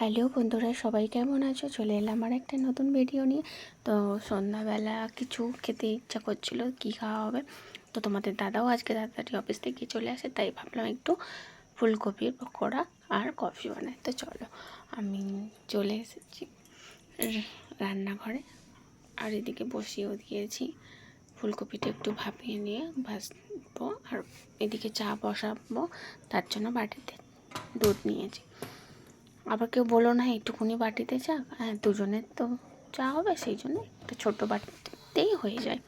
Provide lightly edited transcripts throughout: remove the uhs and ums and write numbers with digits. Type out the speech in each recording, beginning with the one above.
Hello বন্ধুরা, সবাই কেমন আছো? চলে এলাম আমার একটা নতুন ভিডিও নিয়ে। তো সন্ধ্যাবেলা কিছু খেতে ইচ্ছা করছিল, কি খাওয়া হবে। তো তোমাদের দাদাও আজকে তাড়াতাড়ি অফিস থেকে চলে আসে, তাই ভাবলাম একটু ফুলকপির পকোড়া আর কফি বানাই। তো চলো, আমি চলে এসেছি রান্নাঘরে, আর এদিকে বসিয়েও দিয়েছি। ফুলকপিটা একটু ভাপিয়ে নিয়ে ভাজবো, আর এদিকে চা বসাবো। তার জন্য বাটিতে দুধ নিয়েছি। আবার কেউ বলো না একটুকুনি বাটিতে চা, হ্যাঁ দুজনের তো চা হবে, সেই জন্য একটা ছোটো বাটিতেই হয়ে যায়।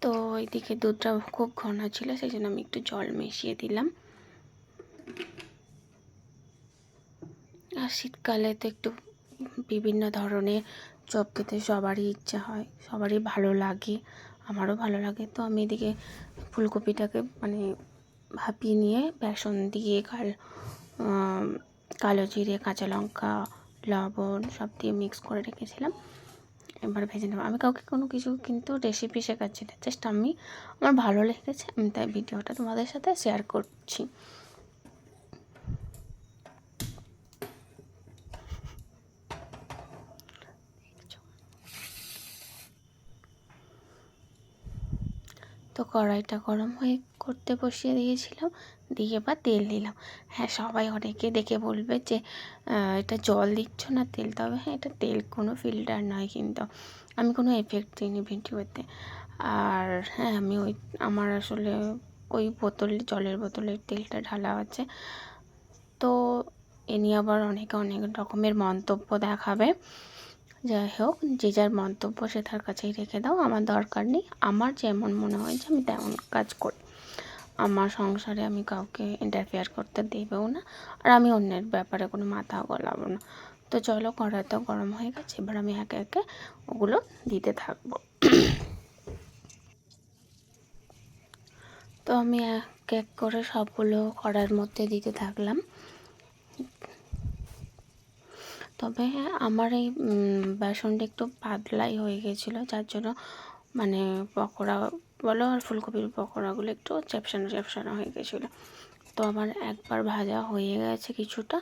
তো এইদিকে দুধটা খুব ঘন ছিল, সেই জন্য আমি একটু জল মিশিয়ে দিলাম। আর শীতকালে তো একটু বিভিন্ন ধরনের চপ খেতে সবারই ইচ্ছা হয়, সবারই ভালো লাগে, আমারও ভালো লাগে। তো আমি এদিকে ফুলকপিটাকে ভাপিয়ে নিয়ে বেসন দিয়ে কালো জিরে, কাঁচা লঙ্কা, লবণ সব দিয়ে মিক্স করে রেখেছিলাম। এবার ভেজে নেব। আমি কাউকে কোনো কিছু কিন্তু রেসিপি শেখাচ্ছি না, জাস্ট আমার ভালো লেগেছে, আমি তাই ভিডিওটা তোমাদের সাথে শেয়ার করছি। তো কড়াইটা গরম হয়ে করতে বসিয়ে দিয়েছিলাম, দিয়ে এবার তেল দিলাম। হ্যাঁ, সবাই অনেকে দেখে বলবে যে এটা জল দিচ্ছ না তেল, তবে হ্যাঁ এটা তেল, কোনো ফিল্টার নয়, কিন্তু আমি কোনো এফেক্ট দিইনি ভিডিওতে। আর হ্যাঁ, আমার আসলে ওই জলের বোতলের তেলটা ঢালা আছে। তো এ নিয়ে আবার অনেকে অনেক রকমের মন্তব্য দেখাবে। যাই হোক, যে যার মন্তব্য সে তার কাছেই রেখে দাও, আমার দরকার নেই। আমার যেমন মনে হয় যে আমি তেমন কাজ করি। আমার সংসারে আমি কাউকে ইন্টারফেয়ার করতে দেবেও না, আর আমি অন্যের ব্যাপারে কোনো মাথাও গলাবো না। তো চলো, কড়াইটা গরম হয়ে গেছে, এবার আমি একে একে ওগুলো দিতে থাকবো। তো আমি এক এক করে সবগুলো কড়াইয়ের মধ্যে দিতে থাকলাম। তবে হ্যাঁ, আমার এই বেসনটা একটু পাতলাই হয়ে গেছিলো, যার জন্য পকোড়া বলো আর ফুলকপির পকোড়াগুলো একটু চ্যাপসানো চ্যাপসানো হয়ে গেছিলো। তো আমার একবার ভাজা হয়ে গেছে কিছুটা,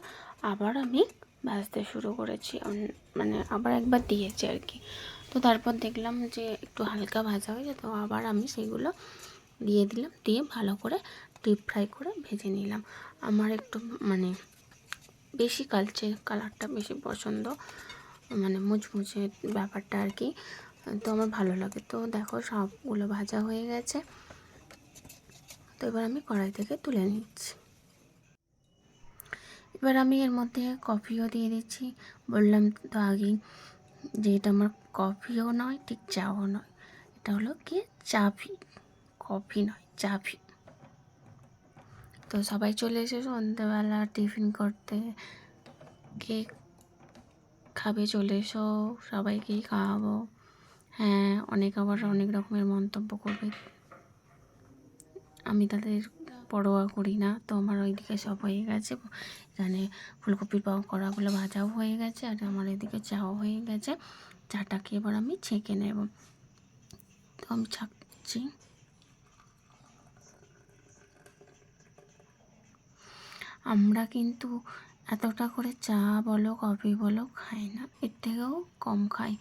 আবার আমি ভাজতে শুরু করেছি, আবার একবার দিয়েছি আর কি। তো তারপর দেখলাম যে একটু হালকা ভাজা হয়েছে, তো আবার আমি সেগুলো দিয়ে দিলাম, দিয়ে ভালো করে ডিপ ফ্রাই করে ভেজে নিলাম। আমার একটু বেশি কালারটা বেশি পছন্দ, মুচমুচে ব্যাপারটা আর কি, তো আমার ভালো লাগে। তো দেখো, সবগুলো ভাজা হয়ে গেছে। তো এবার আমি কড়াই থেকে তুলে নিচ্ছি। এবার আমি এর মধ্যে কফিও দিয়ে দিচ্ছি। বললাম তো আগেই যে এটা আমার কফিও নয়, ঠিক চাও নয়, এটা হলো কি চাফি, কফি নয় চাফি। তো সবাই চলে এসে সন্ধ্যেবেলা টিফিন করতে, কে খাবে চলে এসো, সবাইকেই খাওয়াবো। হ্যাঁ, আবার অনেক রকমের মন্তব্য করবে, আমি তাদের পরোয়া করি না। তো আমার ওইদিকে সব হয়ে গেছে, এখানে ফুলকপির পকোড়াগুলো ভাজাও হয়ে গেছে, আর আমার এদিকে চাও হয়ে গেছে। চাটাকে এবার আমি ছেঁকে নেব। তো আমি ছাঁকছি। আমরা কিন্তু এতটা করে চা বলো কফি বলো খাই না, এর থেকেও কম খাই,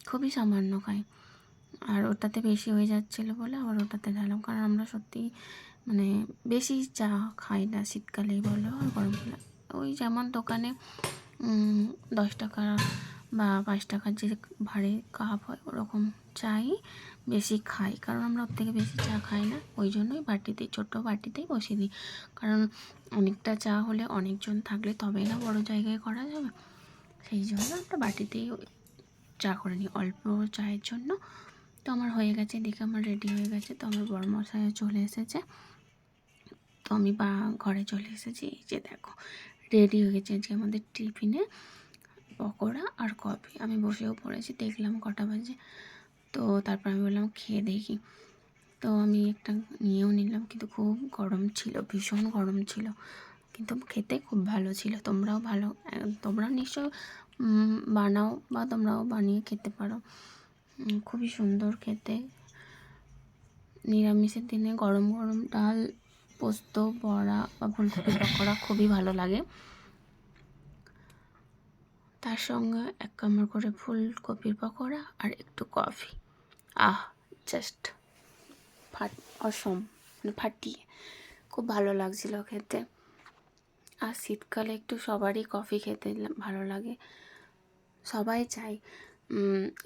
খুবই সামান্য খাই। আর ওটাতে বেশি হয়ে যাচ্ছিলো বলে আবার ওটাতে ঢালাম, কারণ আমরা সত্যি বেশি চা খাই না, শীতকালেই বলো আর গরমকালে। ওই যেমন দোকানে 10 টাকা বা 5 টাকার যে ভারী কাপ হয়, ওরকম চাই বেশি খাই, কারণ আমরা ওর থেকে বেশি চা খাই না। ওই জন্যই ছোটো বাটিতেই বসিয়ে দিই, কারণ অনেকটা চা হলে অনেকজন থাকলে তবেই না বড় জায়গায় করা যাবে, সেই জন্য আমরা বাটিতেই চা করে নিই অল্প চায়ের জন্য। তো আমার হয়ে গেছে, দেখে আমার রেডি হয়ে গেছে। তো আমার বড়মশাইও চলে এসেছে, তো আমি ঘরে চলে এসেছি। এই যে দেখো, রেডি হয়ে গেছে যে আমাদের টিফিনে পকোড়া আর কফি। আমি বসেও পড়েছি, দেখলাম কটা বাজে। তো তারপর আমি বললাম খেয়ে দেখি। তো আমি একটা নিয়েও নিলাম, কিন্তু খুব গরম ছিল, ভীষণ গরম ছিল, কিন্তু খেতে খুব ভালো ছিল। তোমরাও নিশ্চয় বানাও, বা তোমরাও বানিয়ে খেতে পারো, খুবই সুন্দর খেতে। নিরামিষের দিনে গরম গরম ডাল, পোস্ত, বড়া বা ফুলকপির পকোড়া খুবই ভালো লাগে। তার সঙ্গে 1 কামড় করে ফুলকপির পকোড়া আর একটু কফি। জাস্ট অসম, মানে ফাটিয়ে, খুব ভালো লাগছিল খেতে। আর শীতকালে একটু সবারই কফি খেতে ভালো লাগে, সবাই চায়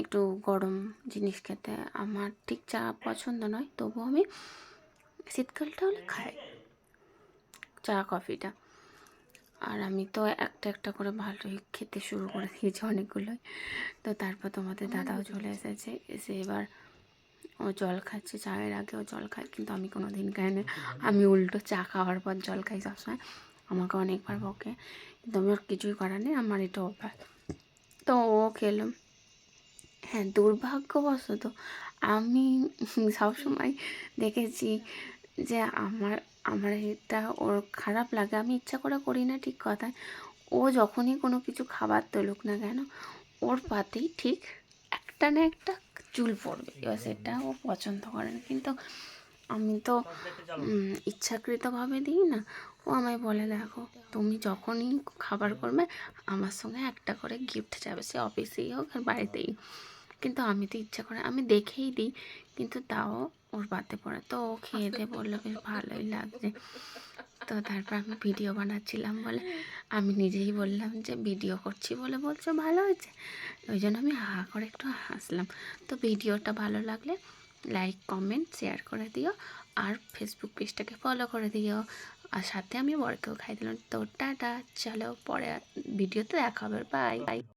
একটু গরম জিনিস খেতে। আমার ঠিক চা পছন্দ নয়, তবু আমি শীতকালটা হলে খাই চা কফিটা। আর আমি তো একটা একটা করে ভালোই খেতে শুরু করে দিয়েছি অনেকগুলোই। তো তারপর তোমাদের দাদাও চলে এসেছে, এসে এবার ও জল খাচ্ছে। চায়ের আগে ও জল খায়, কিন্তু আমি কোনো দিন খাই না। আমি উল্টো চা খাওয়ার পর জল খাই সবসময়। আমাকে অনেকবার বকে, কিন্তু আমি ওর কিছুই করার নেই, আমার এটা অভ্যাস। তো ও খেলো। হ্যাঁ, দুর্ভাগ্যবশত আমি সবসময় দেখেছি যে আমার এটা ওর খারাপ লাগে। আমি ইচ্ছা করে করি না ঠিক কথায়। ও যখনই কোনো কিছু খাবার তুলুক না কেন, ওর পাতেই ঠিক একটা না একটা চুল পড়বে, এবার সেটা ও পছন্দ করে না। কিন্তু আমি তো ইচ্ছাকৃতভাবে দিই না। ও আমায় বলে, দেখো তুমি যখনই খাবার করবে আমার সঙ্গে একটা করে গিফট যাবে, সে অফিসেই হোক আর বাড়িতেই। কিন্তু আমি তো ইচ্ছা করে, আমি দেখেই দিই, কিন্তু তাও ওর পাতে পড়ে। তো ও খেয়ে দিয়ে বললো বেশ ভালোই লাগছে। তো তারপর আমি ভিডিও বানাচ্ছিলাম বলে আমি নিজেই বললাম যে ভিডিও করছি বলে বলছো ভালো হয়েছে, ওই জন্য আমি হা করে একটু হাসলাম। তো ভিডিওটা ভালো লাগলে লাইক কমেন্ট শেয়ার করে দিও, আর ফেসবুক পেজটাকে ফলো করে দিও, আর সাথে আমি বরকেও খাই দিলাম। তো টাটা, চলো পরে ভিডিওতে দেখা হবে, বাই বাই।